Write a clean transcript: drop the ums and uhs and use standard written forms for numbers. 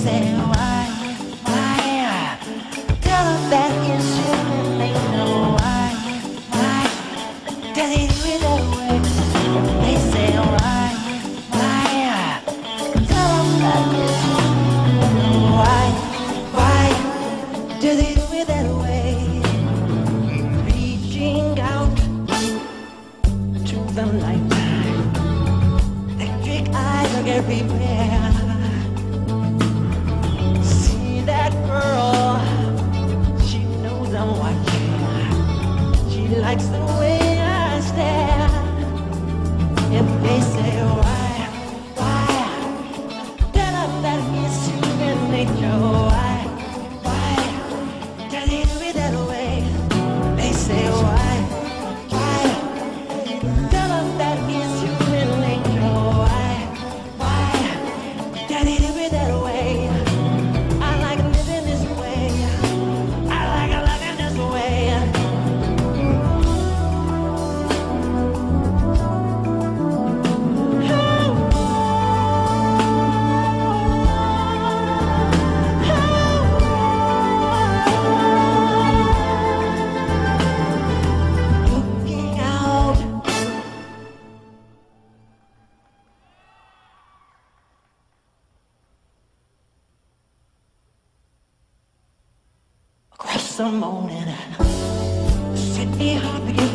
say why? Tell them that it's human, they know why? Does he do it that way? They say why? Tell them that it's human, why? Does he do it that way? Reaching out to the nighttime, electric eyes look everywhere. See that girl, she knows I'm watching. She likes the way I stare. If they say why, tell her that it's human nature. Why does he do it that way? They say why, tell her that it's human nature. Why does he do it that way? I like living this way. I like living this way. Looking out across the morning, city hard to get